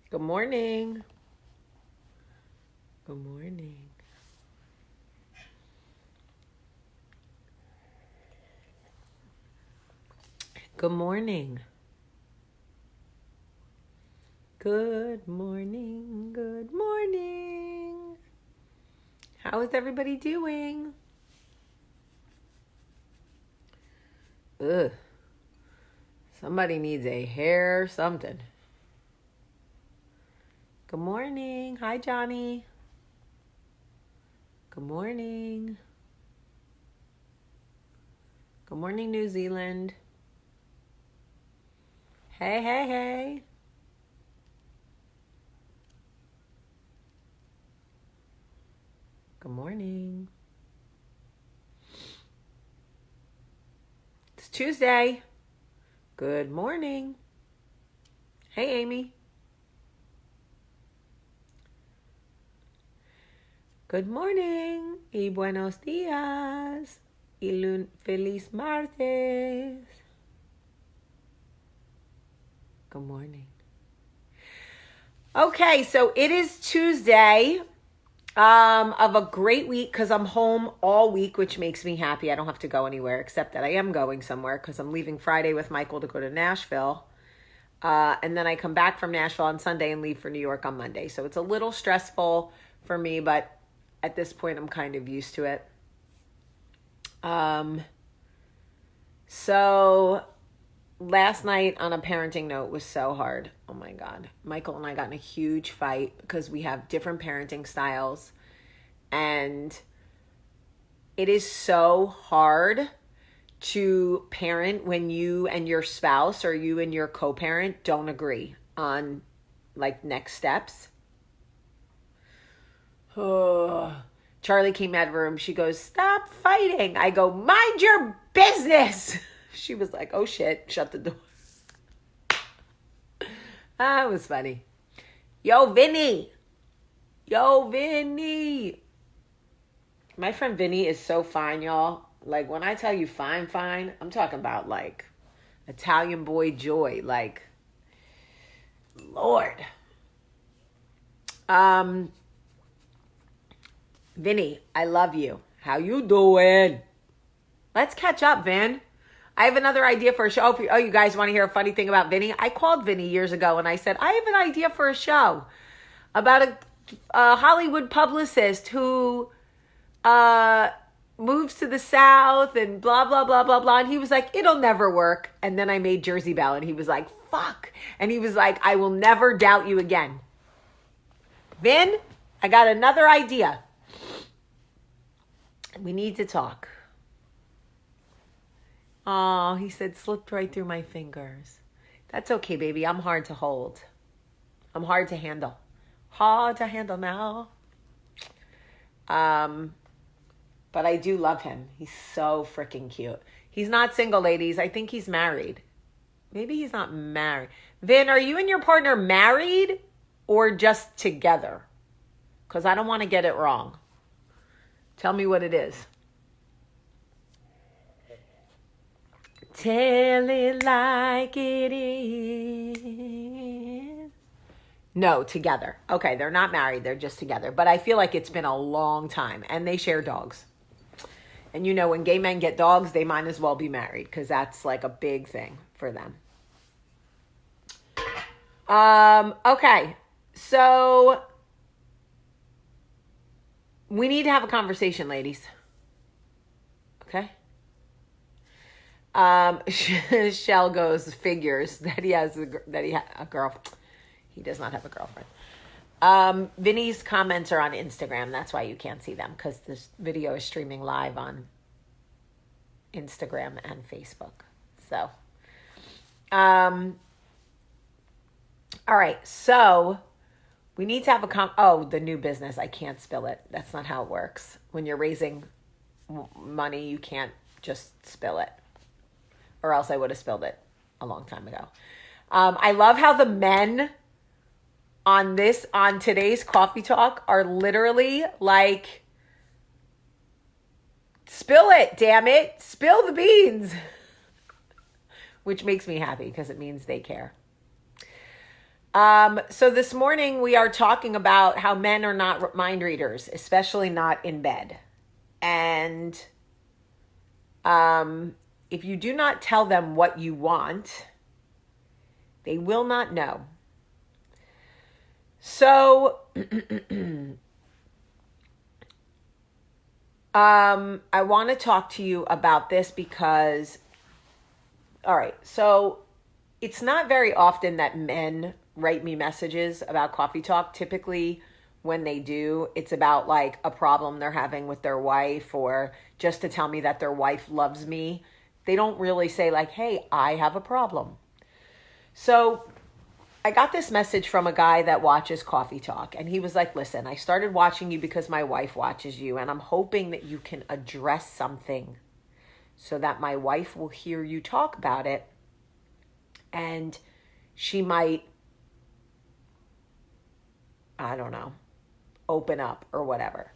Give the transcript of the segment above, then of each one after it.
Good morning. Good morning. Good morning. Good morning. Good morning. How is everybody doing? Ugh. Somebody needs a hair something. Good morning. Hi, Johnny. Good morning. Good morning, New Zealand. Hey, hey, hey. Good morning. It's Tuesday. Good morning. Hey, Amy. Good morning y buenos días y feliz martes. Good morning. Okay, so it is Tuesday of a great week because I'm home all week, which makes me happy. I don't have to go anywhere except that I am going somewhere because I'm leaving Friday with Michael to go to Nashville. And then I come back from Nashville on Sunday and leave for New York on Monday. So it's a little stressful for me, but at this point I'm kind of used to it. So last night on a parenting note was so hard. Oh my God. Michael and I got in a huge fight because we have different parenting styles. And it is so hard to parent when you and your spouse or you and your co-parent don't agree on like next steps. Oh. Charlie came out of her room. She goes, "Stop fighting." I go, "Mind your business." She was like, "Oh shit," shut the door. It was funny. Yo, Vinny. Yo, Vinny. My friend Vinny is so fine, y'all. Like, when I tell you fine, I'm talking about, like, Italian boy joy. Like, Lord. Vinny, I love you. How you doing? Let's catch up, Vin. I have another idea for a show. Oh, you guys want to hear a funny thing about Vinny? I called Vinny years ago and I said, I have an idea for a show about a Hollywood publicist who moves to the South and blah, blah, blah, blah, blah. And he was like, it'll never work. And then I made Jersey Belle and he was like, fuck. And he was like, I will never doubt you again. Vin, I got another idea. We need to talk. Oh, he said, slipped right through my fingers. That's okay, baby. I'm hard to hold. I'm hard to handle. Hard to handle now. But I do love him. He's so freaking cute. He's not single, ladies. I think he's married. Maybe he's not married. Vin, are you and your partner married or just together? Because I don't want to get it wrong. Tell me what it is. Tell it like it is. No, together. Okay, they're not married. They're just together. But I feel like it's been a long time. And they share dogs. And you know, when gay men get dogs, they might as well be married because that's like a big thing for them. Okay. So we need to have a conversation, ladies. Okay? Shell goes, figures that he has a girl. He does not have a girlfriend. Vinny's comments are on Instagram. That's why you can't see them because this video is streaming live on Instagram and Facebook. So, all right. So we need to have the new business. I can't spill it. That's not how it works. When you're raising money, you can't just spill it. Or else I would have spilled it a long time ago. I love how the men on today's coffee talk are literally like, spill it, damn it. Spill the beans. Which makes me happy because it means they care. So this morning we are talking about how men are not mind readers, especially not in bed. And if you do not tell them what you want, they will not know. So I want to talk to you about this because, all right, so it's not very often that men write me messages about coffee talk. Typically, when they do, it's about like a problem they're having with their wife or just to tell me that their wife loves me. They don't really say, like, hey, I have a problem. So I got this message from a guy that watches Coffee Talk, and he was like, listen, I started watching you because my wife watches you, and I'm hoping that you can address something so that my wife will hear you talk about it, and she might, I don't know, open up or whatever.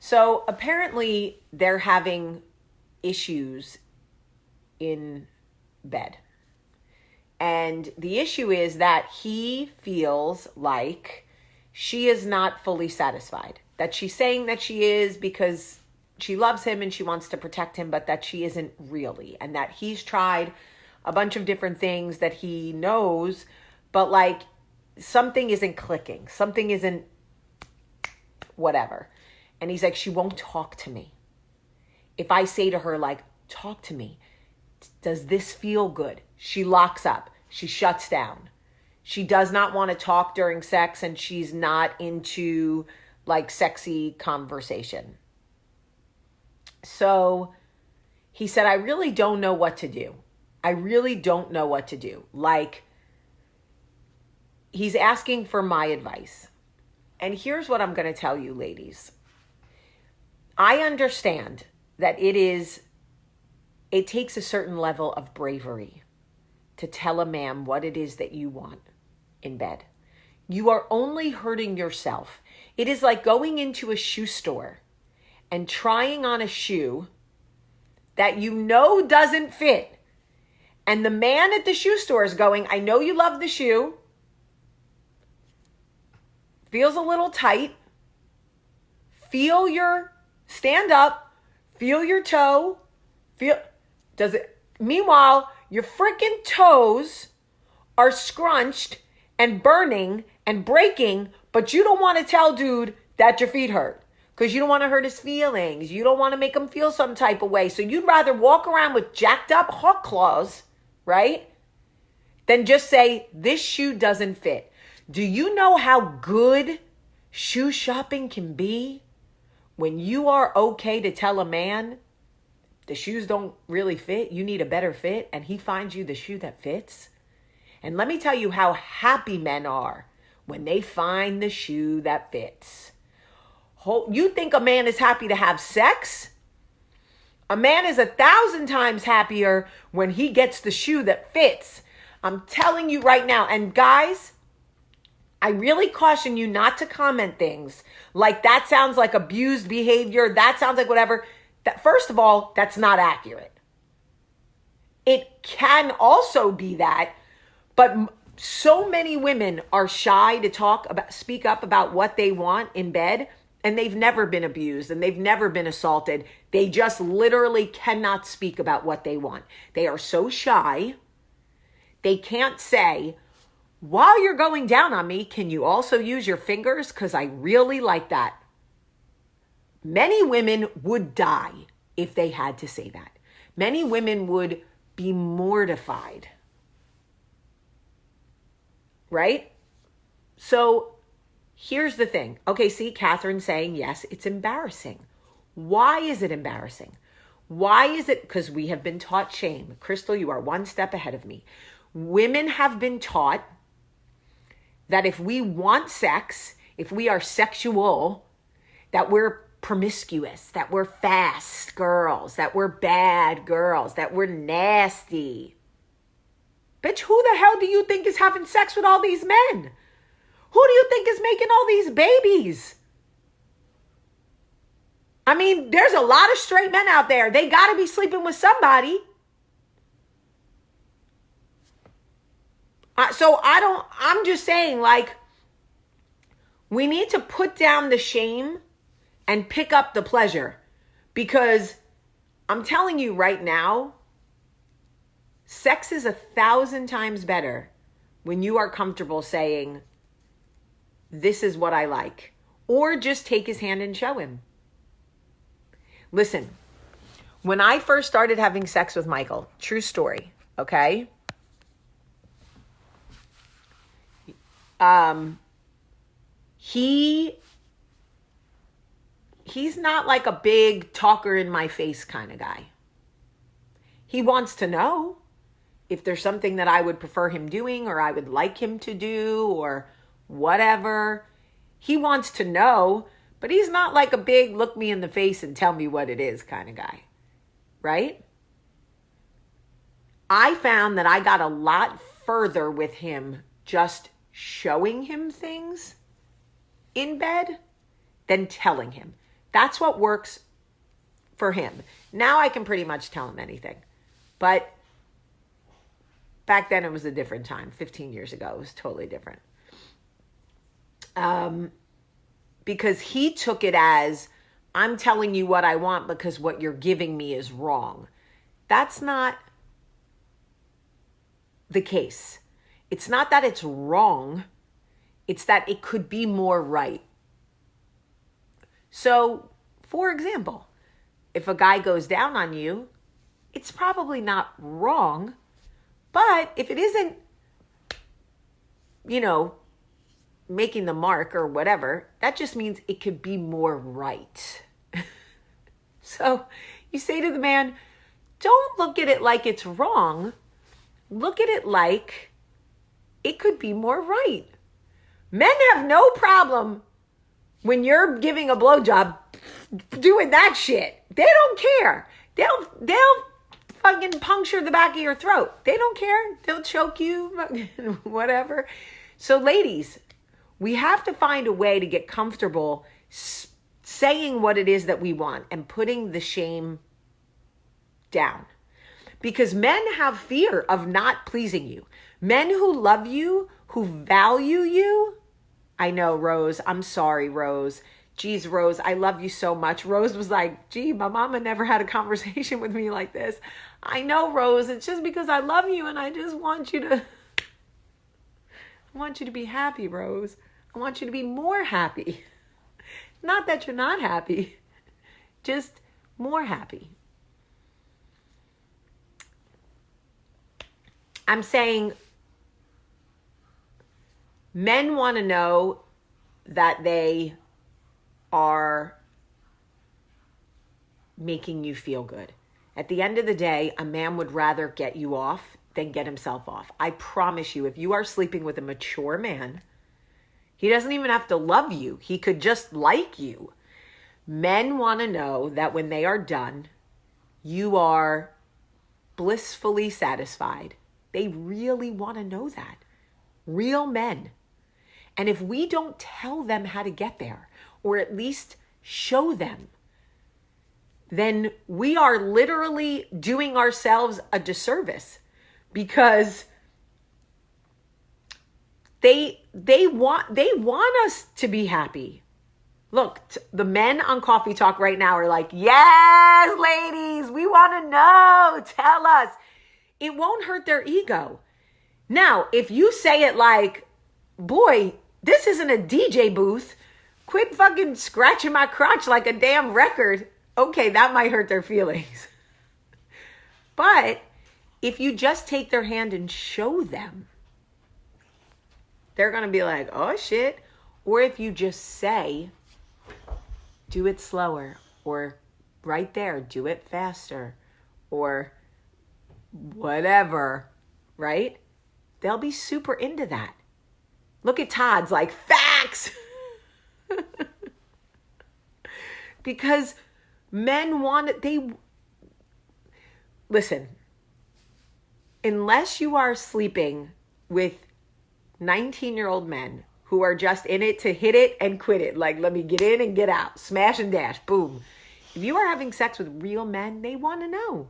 So apparently they're having issues in bed. And the issue is that he feels like she is not fully satisfied. That she's saying that she is because she loves him and she wants to protect him, but that she isn't really. And that he's tried a bunch of different things that he knows, but like something isn't clicking. Something isn't whatever. And he's like, she won't talk to me. If I say to her, like, talk to me, does this feel good? She locks up. She shuts down. She does not want to talk during sex, and she's not into like sexy conversation. So he said, I really don't know what to do. I really don't know what to do. Like, he's asking for my advice. And here's what I'm going to tell you, ladies. I understand that it takes a certain level of bravery to tell a man what it is that you want in bed. You are only hurting yourself. It is like going into a shoe store and trying on a shoe that you know doesn't fit. And the man at the shoe store is going, I know you love the shoe. Feels a little tight. Stand up. Feel your toe. Meanwhile, your freaking toes are scrunched and burning and breaking, but you don't want to tell dude that your feet hurt because you don't want to hurt his feelings. You don't want to make him feel some type of way. So you'd rather walk around with jacked up hawk claws, right? Than just say, this shoe doesn't fit. Do you know how good shoe shopping can be when you are okay to tell a man the shoes don't really fit, you need a better fit, and he finds you the shoe that fits? And let me tell you how happy men are when they find the shoe that fits. You think a man is happy to have sex? A man is 1,000 times happier when he gets the shoe that fits. I'm telling you right now. And guys, I really caution you not to comment things like that sounds like abused behavior. That sounds like whatever. That, first of all, that's not accurate. It can also be that, but so many women are shy to speak up about what they want in bed, and they've never been abused and they've never been assaulted. They just literally cannot speak about what they want. They are so shy. They can't say, while you're going down on me, can you also use your fingers? Because I really like that. Many women would die if they had to say that. Many women would be mortified. Right? So here's the thing. Okay, see, Catherine's saying, yes, it's embarrassing. Why is it embarrassing? Why is it? Because we have been taught shame. Crystal, you are one step ahead of me. Women have been taught that if we want sex, if we are sexual, that we're promiscuous, that we're fast girls, that we're bad girls, that we're nasty. Bitch, who the hell do you think is having sex with all these men? Who do you think is making all these babies? I mean, there's a lot of straight men out there. They got to be sleeping with somebody. I'm just saying, like, we need to put down the shame and pick up the pleasure, because I'm telling you right now, sex is 1,000 times better when you are comfortable saying, this is what I like, or just take his hand and show him. Listen, when I first started having sex with Michael, true story, okay? He's not like a big talker in my face kind of guy. He wants to know if there's something that I would prefer him doing, or I would like him to do, or whatever. He wants to know, but he's not like a big look me in the face and tell me what it is kind of guy, right? I found that I got a lot further with him just showing him things in bed than telling him. That's what works for him. Now I can pretty much tell him anything. But back then it was a different time. 15 years ago, it was totally different. Because he took it as, I'm telling you what I want because what you're giving me is wrong. That's not the case. It's not that it's wrong. It's that it could be more right. So, for example, if a guy goes down on you, it's probably not wrong. But if it isn't, making the mark or whatever, that just means it could be more right. So you say to the man, don't look at it like it's wrong. Look at it like it could be more right. Men have no problem when you're giving a blowjob doing that shit. They don't care. They'll fucking puncture the back of your throat. They don't care. They'll choke you, whatever. So ladies, we have to find a way to get comfortable saying what it is that we want and putting the shame down. Because men have fear of not pleasing you. Men who love you, who value you. I know, Rose. I'm sorry, Rose. Geez, Rose, I love you so much. Rose was like, gee, my mama never had a conversation with me like this. I know, Rose. It's just because I love you and I just want you to be happy, Rose. I want you to be more happy. Not that you're not happy, just more happy. I'm saying men want to know that they are making you feel good. At the end of the day, a man would rather get you off than get himself off. I promise you, if you are sleeping with a mature man, he doesn't even have to love you. He could just like you. Men want to know that when they are done, you are blissfully satisfied. They really want to know that. Real men. And if we don't tell them how to get there, or at least show them, then we are literally doing ourselves a disservice, because they want us to be happy. Look, the men on Coffee Talk right now are like, yes, ladies, we want to know. Tell us. It won't hurt their ego. Now, if you say it like, boy, this isn't a DJ booth. Quit fucking scratching my crotch like a damn record. Okay, that might hurt their feelings. But if you just take their hand and show them, they're going to be like, oh shit. Or if you just say, do it slower, or right there, do it faster, or whatever, right? They'll be super into that. Look at Todd's like, facts. Because men want it. Listen, unless you are sleeping with 19-year-old men who are just in it to hit it and quit it, like, let me get in and get out, smash and dash, boom. If you are having sex with real men, they want to know.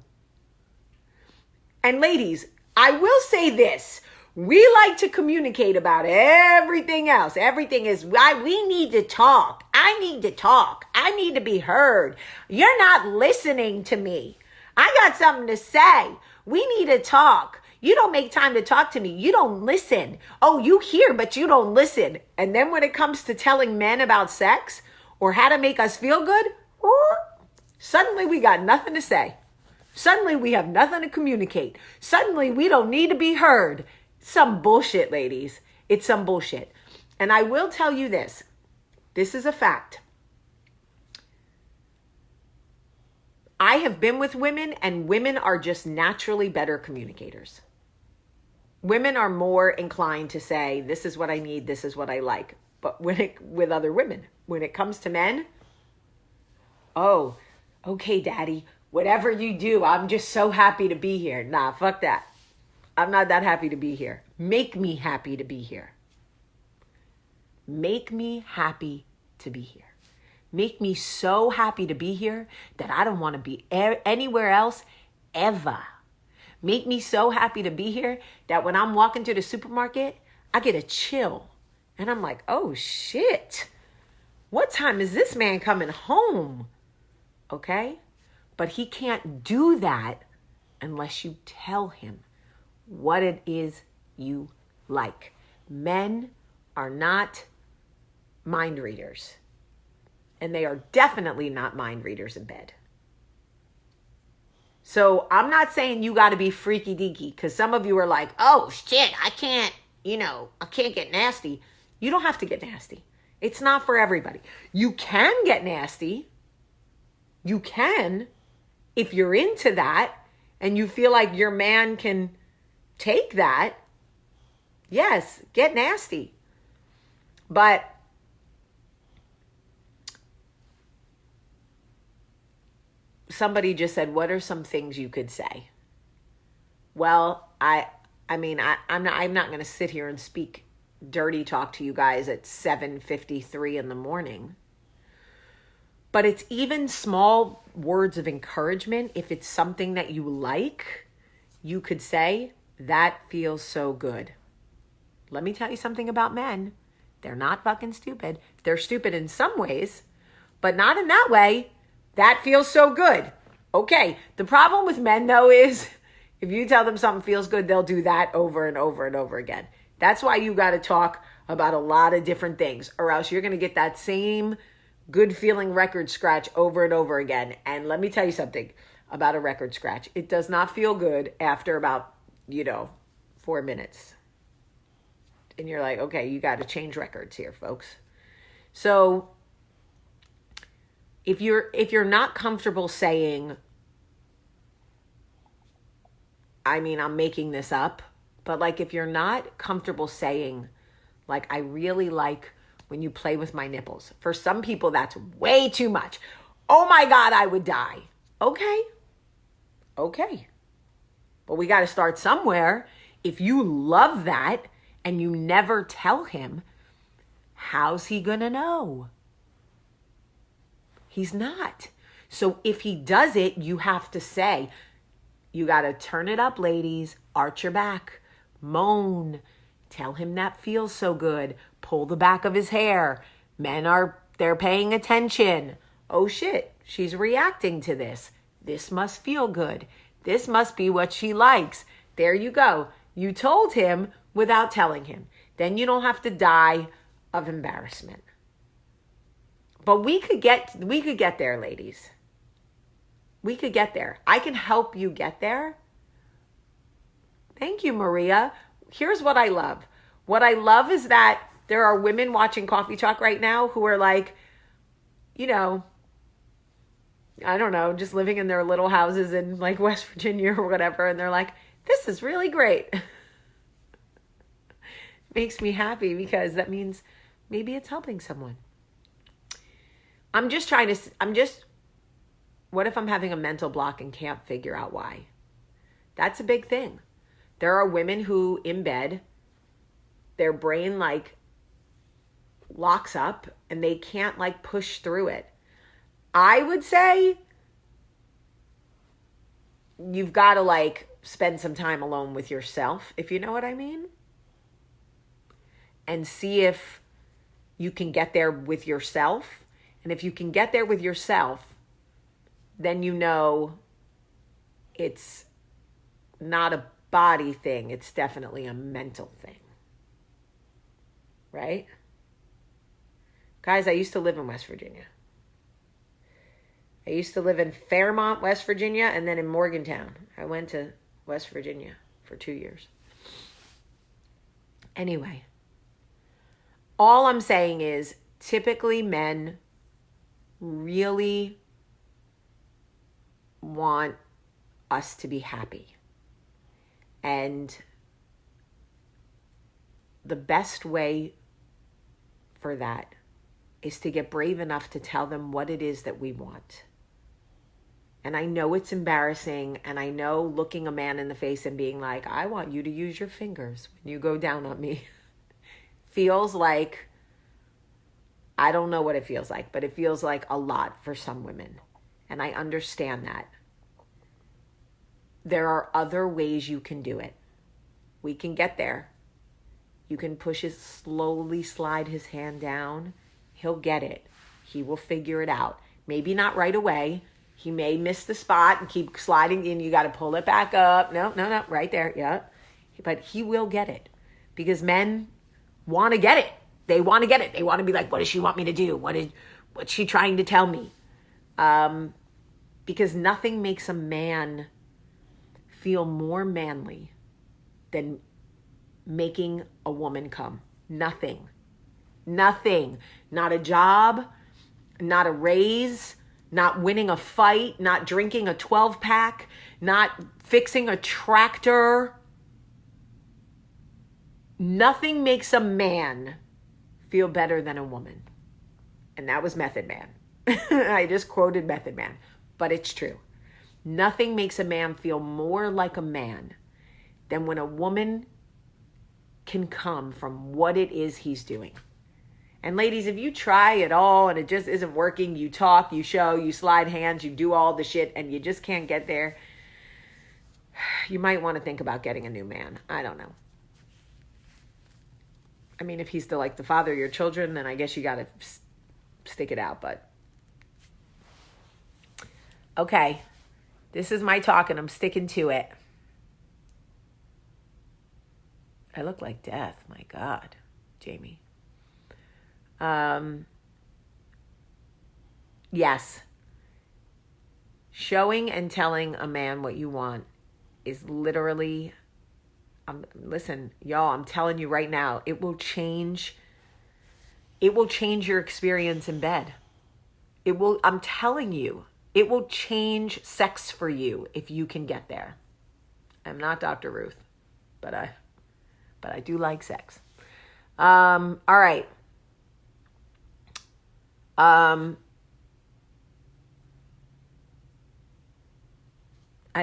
And ladies, I will say this, We like to communicate about everything else. Everything is why we need to talk. I need to talk. I need to be heard. You're not listening to me. I got something to say. We need to talk. You don't make time to talk to me. You don't listen. Oh, you hear, but you don't listen. And then when it comes to telling men about sex or how to make us feel good, suddenly we got nothing to say. Suddenly we have nothing to communicate. Suddenly we don't need to be heard. Some bullshit, ladies. It's some bullshit. And I will tell you this. This is a fact. I have been with women, and women are just naturally better communicators. Women are more inclined to say, this is what I need, this is what I like. But with other women, when it comes to men, oh, okay, daddy, whatever you do, I'm just so happy to be here. Nah, fuck that. I'm not that happy to be here. Make me happy to be here. Make me happy to be here. Make me so happy to be here that I don't want to be anywhere else ever. Make me so happy to be here that when I'm walking to the supermarket, I get a chill. And I'm like, oh shit. What time is this man coming home? Okay? But he can't do that unless you tell him what it is you like. Men are not mind readers. And they are definitely not mind readers in bed. So I'm not saying you got to be freaky deaky, because some of you are like, oh shit, I can't get nasty. You don't have to get nasty. It's not for everybody. You can get nasty. You can, if you're into that and you feel like your man can take that. Yes, get nasty. But somebody just said, what are some things you could say? Well, I'm not going to sit here and speak dirty talk to you guys at 7:53 in the morning. But it's even small words of encouragement. If it's something that you like, you could say, that feels so good. Let me tell you something about men. They're not fucking stupid. They're stupid in some ways, but not in that way. That feels so good. Okay. The problem with men, though, is if you tell them something feels good, they'll do that over and over and over again. That's why you got to talk about a lot of different things, or else you're going to get that same good feeling record scratch over and over again. And let me tell you something about a record scratch. It does not feel good after about, 4 minutes. And you're like, okay, you got to change records here, folks. So if you're not comfortable saying, I'm making this up, but like if you're not comfortable saying, like, I really like when you play with my nipples. For some people, that's way too much. Oh my God, I would die. Okay. But we got to start somewhere. If you love that and you never tell him, how's he gonna know? He's not. So if he does it, you have to say, you got to turn it up, ladies. Arch your back. Moan. Tell him that feels so good. Pull the back of his hair. Men they're paying attention. Oh shit, she's reacting to this. This must feel good. This must be what she likes. There you go. You told him without telling him. Then you don't have to die of embarrassment. But we could get there, ladies. We could get there. I can help you get there. Thank you, Maria. Here's what I love. What I love is that there are women watching Coffee Talk right now who are like, I don't know, just living in their little houses in like West Virginia or whatever. And they're like, this is really great. Makes me happy because that means maybe it's helping someone. What if I'm having a mental block and can't figure out why? That's a big thing. There are women who in bed, their brain like locks up and they can't like push through it. I would say you've got to like spend some time alone with yourself, if you know what I mean. and see if you can get there with yourself. And if you can get there with yourself, then you know it's not a body thing. It's definitely a mental thing. Right? Guys, I used to live in West Virginia. I used to live in Fairmont, West Virginia, and then in Morgantown. I went to West Virginia for 2 years. Anyway, all I'm saying is typically men really want us to be happy. And the best way for that is to get brave enough to tell them what it is that we want. And I know it's embarrassing, and I know looking a man in the face and being like, I want you to use your fingers when you go down on me feels like, I don't know what it feels like, but it feels like a lot for some women. And I understand that. There are other ways you can do it. We can get there. You can push it, slowly slide his hand down. He'll get it. He will figure it out. Maybe not right away. He may miss the spot and keep sliding in. You got to pull it back up. No, right there. Yeah. But he will get it because men want to get it. They want to get it. They want to be like, what does she want me to do? What's she trying to tell me? Because nothing makes a man feel more manly than making a woman come. Nothing. Not a job, not a raise, not winning a fight, not drinking a 12-pack, not fixing a tractor. Nothing makes a man feel better than a woman. And that was Method Man. I just quoted Method Man, but it's true. Nothing makes a man feel more like a man than when a woman can come from what it is he's doing. And ladies, if you try it all and it just isn't working, you talk, you show, you slide hands, you do all the shit, and you just can't get there, you might want to think about getting a new man. I don't know. I mean, if he's the father of your children, then I guess you got to stick it out, but. Okay. This is my talk and I'm sticking to it. I look like death. My God, Jamie. Yes. Showing and telling a man what you want is literally, listen, y'all, I'm telling you right now, it will change your experience in bed. I'm telling you, it will change sex for you if you can get there. I'm not Dr. Ruth, but I do like sex. All right. I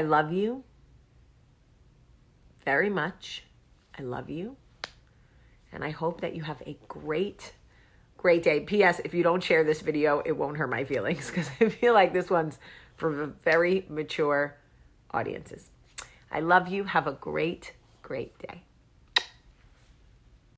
love you very much. I love you. And I hope that you have a great day. P.S. If you don't share this video, it won't hurt my feelings because I feel like this one's for very mature audiences. I love you. Have a great day.